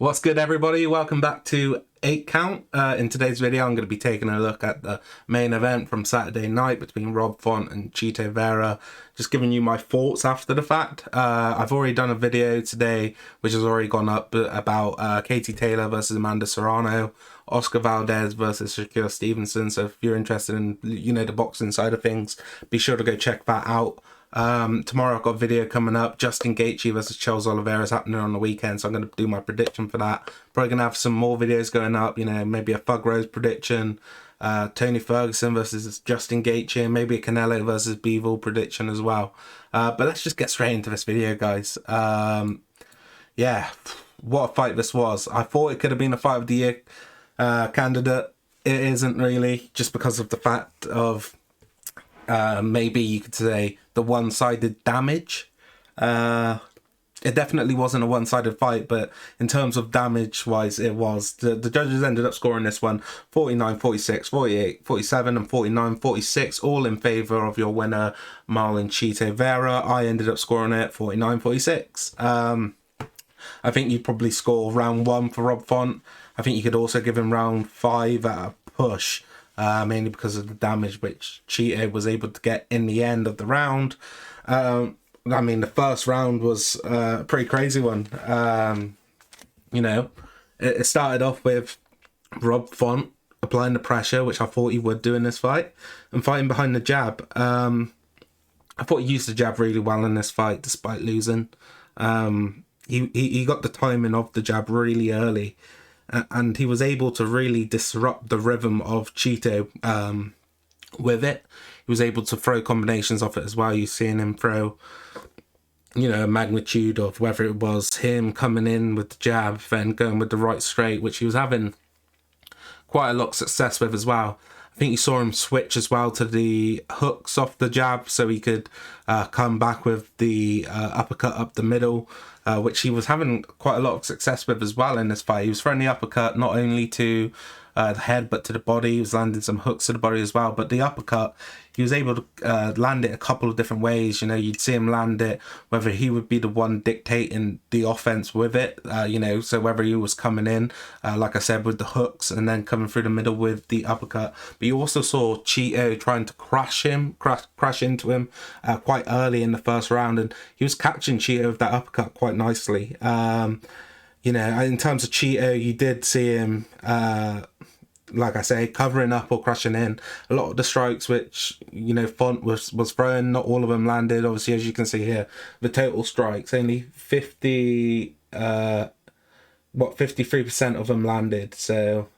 What's good, everybody? Welcome back to 8 Count. In today's video, I'm going to be taking a look at the main event from Saturday night between Rob Font and Chito Vera. Just giving you my thoughts after the fact. I've already done a video today, which has already gone up, about Katie Taylor versus Amanda Serrano, Oscar Valdez versus Shakur Stevenson. So if you're interested in, the boxing side of things, be sure to go check that out. Tomorrow I've got a video coming up. Justin Gaethje versus Charles Oliveira is happening on the weekend, so I'm going to do my prediction for that. Probably going to have some more videos going up, maybe a Thug Rose prediction, Tony Ferguson versus Justin Gaethje, and maybe a Canelo versus Bivol prediction as well. But let's just get straight into this video, guys. Yeah, what a fight this was. I thought it could have been a fight of the year candidate. It isn't really, just because of the fact of maybe you could say the one-sided damage. It definitely wasn't a one-sided fight, but in terms of damage-wise, it was. The judges ended up scoring this one 49-46, 48-47, and 49-46, all in favour of your winner, Marlon Chito Vera. I ended up scoring it 49-46. I think you'd probably score round 1 for Rob Font. I think you could also give him round 5 at a push. Mainly because of the damage which Chito was able to get in the end of the round. The first round was a pretty crazy one. It started off with Rob Font applying the pressure, which I thought he would do in this fight, and fighting behind the jab. I thought he used the jab really well in this fight, despite losing. He got the timing of the jab really early, and he was able to really disrupt the rhythm of Chito with it. He was able to throw combinations off it as well. You're seeing him throw, a magnitude of whether it was him coming in with the jab, then going with the right straight, which he was having quite a lot of success with as well. I think you saw him switch as well to the hooks off the jab, so he could come back with the uppercut up the middle, which he was having quite a lot of success with as well in this fight. He was throwing the uppercut not only to the head but to the body. He was landing some hooks to the body as well, but the uppercut, he was able to land it a couple of different ways. You'd see him land it, whether he would be the one dictating the offense with it, so whether he was coming in, like I said, with the hooks and then coming through the middle with the uppercut. But you also saw Chito trying to crash into him quite early in the first round, and he was catching Chito with that uppercut quite nicely. In terms of Chito, you did see him, like I say, covering up or crashing in. A lot of the strikes which, Font was throwing, not all of them landed. Obviously, as you can see here, the total strikes, only 53% of them landed. So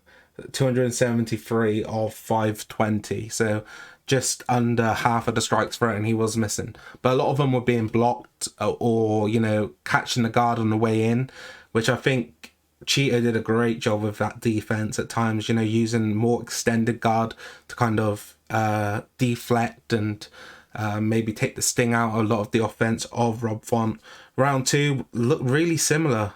273 of 520. So just under half of the strikes thrown he was missing. But a lot of them were being blocked or, catching the guard on the way in, which I think Chito did a great job with that defense at times, using more extended guard to kind of deflect and maybe take the sting out a lot of the offense of Rob Font. Round 2 looked really similar.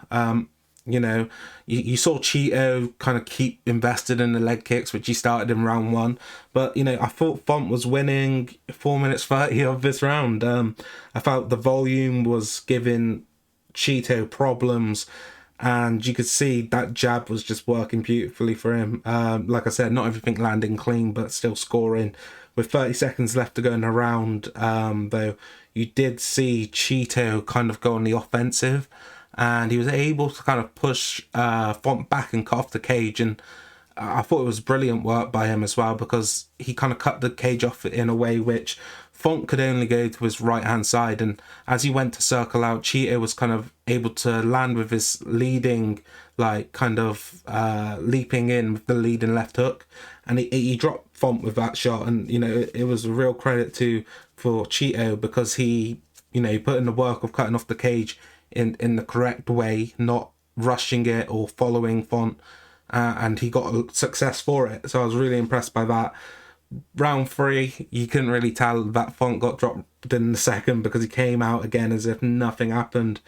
You saw Chito kind of keep invested in the leg kicks, which he started in round 1. But, I thought Font was winning 4 minutes 30 of this round. I felt the volume was giving Chito problems, and you could see that jab was just working beautifully for him. Like I said, not everything landing clean, but still scoring. With 30 seconds left to go in the round, though, you did see Chito kind of go on the offensive, and he was able to kind of push Font back and cut off the cage. And I thought it was brilliant work by him as well, because he kind of cut the cage off in a way which Font could only go to his right-hand side, and as he went to circle out, Chito was kind of able to land with his leading, leaping in with the leading left hook, and he dropped Font with that shot. And, it was a real credit for Chito, because he put in the work of cutting off the cage in the correct way, not rushing it or following Font, and he got success for it. So I was really impressed by that. Round 3, you couldn't really tell that Font got dropped in the second, because he came out again as if nothing happened,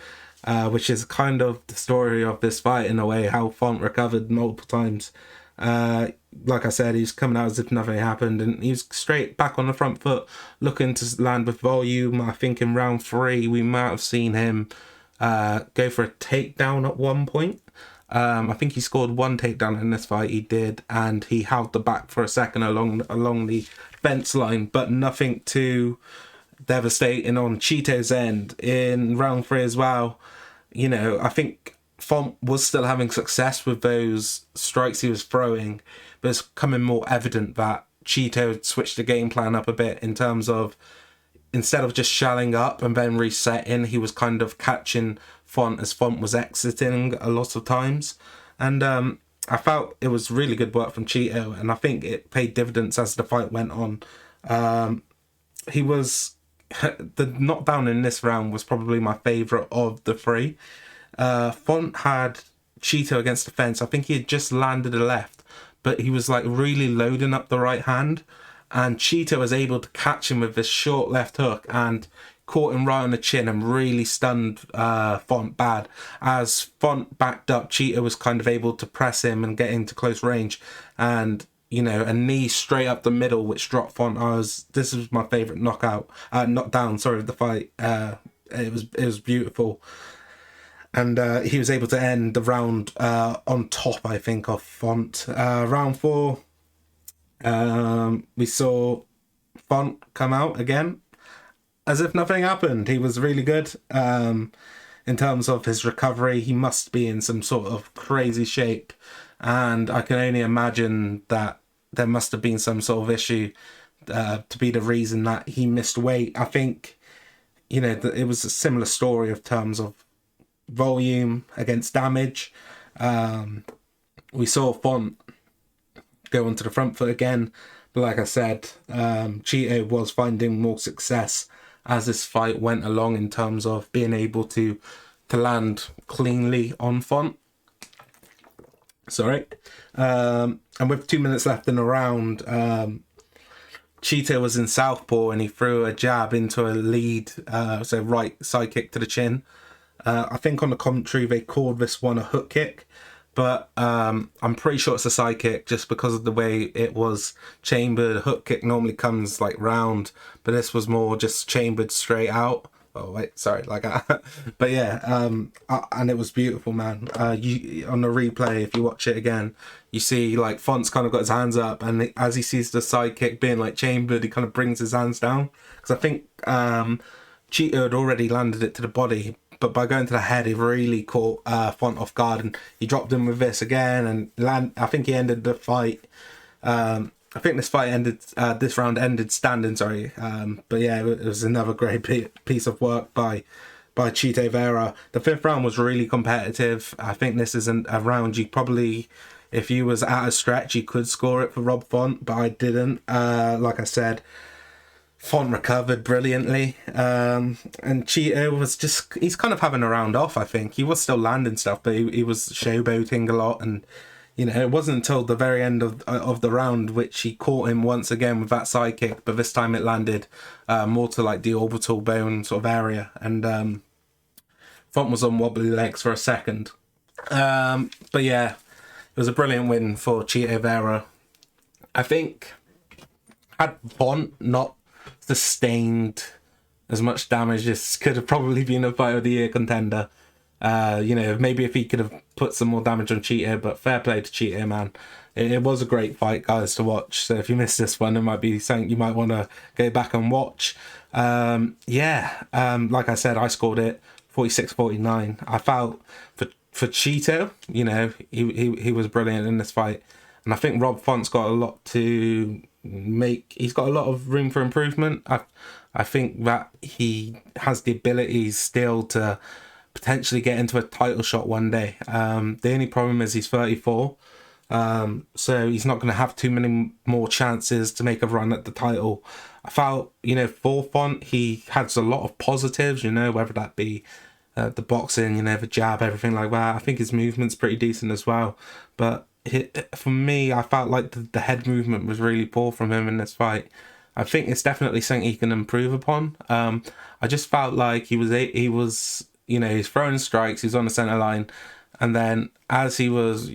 which is kind of the story of this fight in a way, how Font recovered multiple times. Like I said, he's coming out as if nothing happened, and he's straight back on the front foot, looking to land with volume. I think in round 3 we might have seen him go for a takedown at one point. I think he scored one takedown in this fight. He did, and he held the back for a second along the fence line, but nothing too devastating on Chito's end. In round 3 as well, I think Font was still having success with those strikes he was throwing, but it's becoming more evident that Chito had switched the game plan up a bit in terms of, instead of just shelling up and then resetting, he was kind of catching Font as Font was exiting a lot of times. And I felt it was really good work from Chito, and I think it paid dividends as the fight went on. He was... the knockdown in this round was probably my favourite of the 3. Font had Chito against the fence. I think he had just landed a left, but he was like really loading up the right hand, and Chito was able to catch him with this short left hook and caught him right on the chin and really stunned Font bad. As Font backed up, Chito was kind of able to press him and get into close range, and a knee straight up the middle which dropped Font. This was my favourite knockdown of the fight. It was beautiful. And he was able to end the round on top, I think, of Font. Round 4, we saw Font come out again as if nothing happened. He was really good. In terms of his recovery, he must be in some sort of crazy shape. And I can only imagine that there must have been some sort of issue to be the reason that he missed weight. I think, it was a similar story of terms of volume against damage. We saw Font go onto the front foot again, but like I said, Chito was finding more success as this fight went along in terms of being able to land cleanly on Font. Sorry. And with 2 minutes left in the round, Chito was in southpaw and he threw a jab into a lead, so right side kick to the chin. I think on the commentary they called this one a hook kick, but I'm pretty sure it's a side kick just because of the way it was chambered. A hook kick normally comes like round, but this was more just chambered straight out. Oh wait, sorry, like that. But yeah, and it was beautiful, man. You on the replay, if you watch it again, you see like Font's kind of got his hands up, and as he sees the side kick being like chambered, he kind of brings his hands down, because I think Chito had already landed it to the body, but by going to the head, he really caught Font off guard, and he dropped him with this again, and I think he ended the fight. I think this fight ended, this round ended standing, sorry. But yeah, it was another great piece of work by Chito Vera. The 5th round was really competitive. I think this is a round you probably, if you was at a stretch, you could score it for Rob Font, but I didn't. Like I said, Font recovered brilliantly, and Chito was just, he's kind of having a round off, I think. He was still landing stuff, but he was showboating a lot, and it wasn't until the very end of the round which he caught him once again with that side kick, but this time it landed more to like the orbital bone sort of area, and Font was on wobbly legs for a second. But yeah, it was a brilliant win for Chito Vera. I think had Font not sustained as much damage, this could have probably been a fight of the year contender. Maybe if he could have put some more damage on Chito, but fair play to Chito, man. It was a great fight, guys, to watch. So if you missed this one, it might be something you might want to go back and watch. Like I said, I scored it 46-49. I felt for Chito, he was brilliant in this fight. And I think Rob Font's got a lot to make. He's got a lot of room for improvement. I think that he has the abilities still to potentially get into a title shot one day. The only problem is he's 34, so he's not going to have too many more chances to make a run at the title. I felt, for Font, he has a lot of positives, whether that be the boxing, the jab, everything like that. I think his movement's pretty decent as well, but for me, I felt like the head movement was really poor from him in this fight. I think it's definitely something he can improve upon. I just felt like he was he's throwing strikes, he's on the centre line, and then as he was,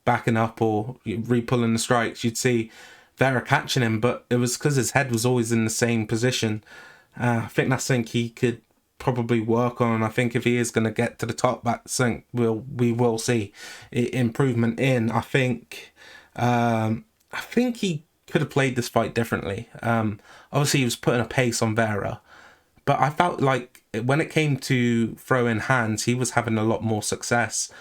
backing up or re-pulling the strikes, you'd see Vera catching him, but it was because his head was always in the same position. I think that's something he could probably work on. I think if he is going to get to the top, that's something we will see improvement in. I think he could have played this fight differently. Obviously, he was putting a pace on Vera, but I felt like when it came to throwing hands, he was having a lot more success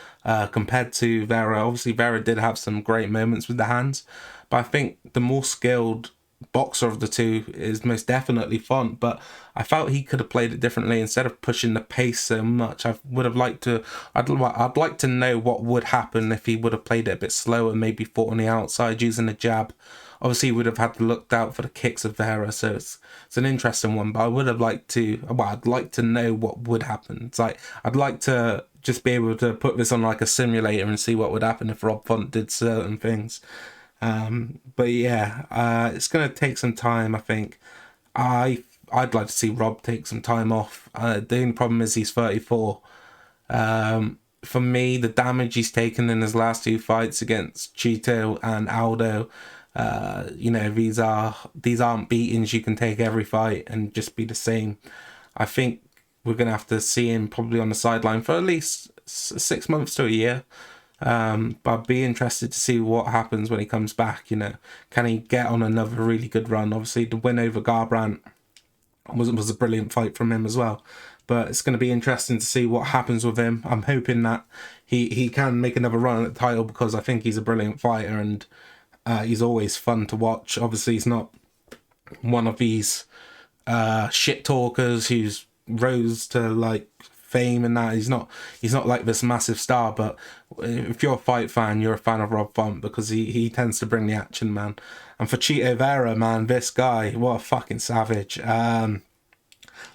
compared to Vera. Obviously, Vera did have some great moments with the hands, but I think the more skilled boxer of the two is most definitely Font. But I felt he could have played it differently. Instead of pushing the pace so much, I would have liked to. I'd like to know what would happen if he would have played it a bit slower, maybe fought on the outside using a jab. Obviously, would have had to look out for the kicks of Vera, so it's an interesting one. But I would have liked to. Well, I'd like to know what would happen. It's like I'd like to just be able to put this on like a simulator and see what would happen if Rob Font did certain things. But yeah, it's gonna take some time. I think I'd like to see Rob take some time off. The only problem is he's 34. For me, the damage he's taken in his last two fights against Chito and Aldo. These aren't beatings you can take every fight and just be the same. I think we're gonna have to see him probably on the sideline for at least 6 months to a year. But I'd be interested to see what happens when he comes back. Can he get on another really good run? Obviously, the win over Garbrandt was a brilliant fight from him as well. But it's going to be interesting to see what happens with him. I'm hoping that he can make another run at the title, because I think he's a brilliant fighter and he's always fun to watch. Obviously, he's not one of these shit talkers who's rose to like fame and that. He's not like this massive star, but if you're a fight fan, you're a fan of Rob Font, because he tends to bring the action, man. And for Chito Vera, man, this guy, what a fucking savage. Like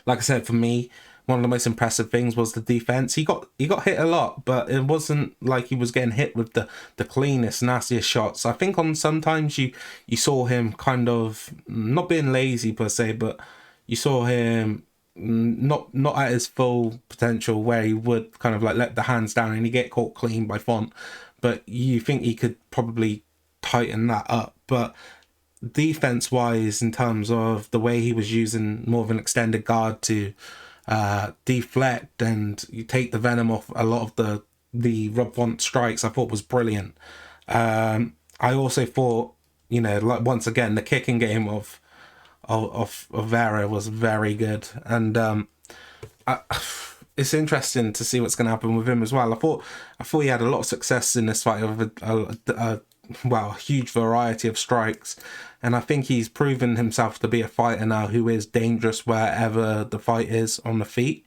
I said, for me, one of the most impressive things was the defense. He got hit a lot, but it wasn't like he was getting hit with the cleanest, nastiest shots. I think on sometimes you saw him kind of not being lazy per se, but you saw him not at his full potential, where he would kind of like let the hands down and he get caught clean by Font. But you think he could probably tighten that up. But defense wise, in terms of the way he was using more of an extended guard to deflect and you take the venom off a lot of the Rob Font strikes, I thought was brilliant. I also thought, like once again, the kicking game of Vera was very good, and it's interesting to see what's going to happen with him as well. I thought he had a lot of success in this fight with a huge variety of strikes, and I think he's proven himself to be a fighter now who is dangerous wherever the fight is on the feet.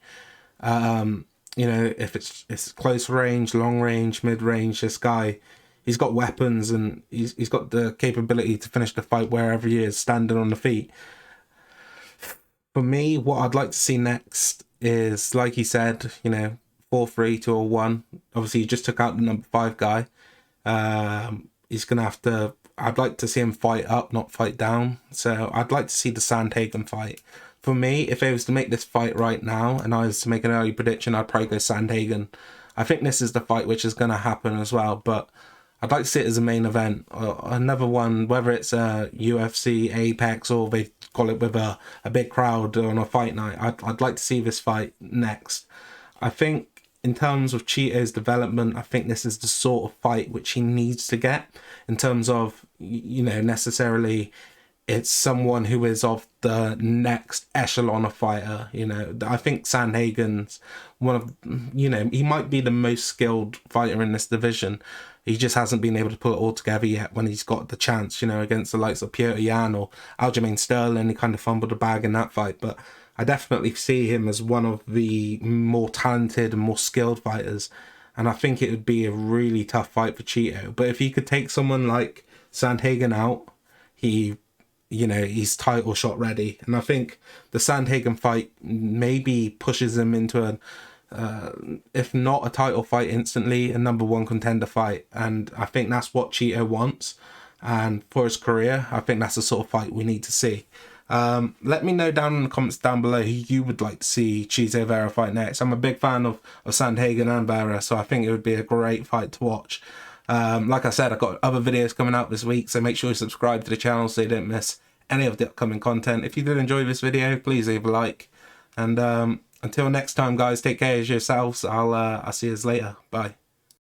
If it's close range, long range, mid range, this guy, he's got weapons and he's got the capability to finish the fight wherever he is, standing on the feet. For me, what I'd like to see next is, like he said, 4-3, 2-1. Obviously, he just took out the number 5 guy. He's going to have to... I'd like to see him fight up, not fight down. So I'd like to see the Sandhagen fight. For me, if I was to make this fight right now and I was to make an early prediction, I'd probably go Sandhagen. I think this is the fight which is going to happen as well, but I'd like to see it as a main event. Another one, whether it's a UFC, Apex, or they call it with a big crowd on a fight night. I'd like to see this fight next. I think in terms of Chito's development, I think this is the sort of fight which he needs to get. In terms of, necessarily it's someone who is of the next echelon of fighter. I think Sandhagen's one of, he might be the most skilled fighter in this division. He just hasn't been able to put it all together yet when he's got the chance, against the likes of Petr Yan or Aljamain Sterling. He kind of fumbled the bag in that fight, but I definitely see him as one of the more talented and more skilled fighters. And I think it would be a really tough fight for Chito. But if he could take someone like Sandhagen out, he's title shot ready. And I think the Sandhagen fight maybe pushes him into if not a title fight instantly, a number 1 contender fight. And I think that's what Chito wants. And for his career, I think that's the sort of fight we need to see. Let me know down in the comments down below who you would like to see Chito Vera fight next. I'm a big fan of Sandhagen and Vera, so I think it would be a great fight to watch. Like I said, I've got other videos coming out this week, so make sure you subscribe to the channel so you don't miss any of the upcoming content. If you did enjoy this video, please leave a like. And Until next time, guys, take care of yourselves. I'll see you later. Bye.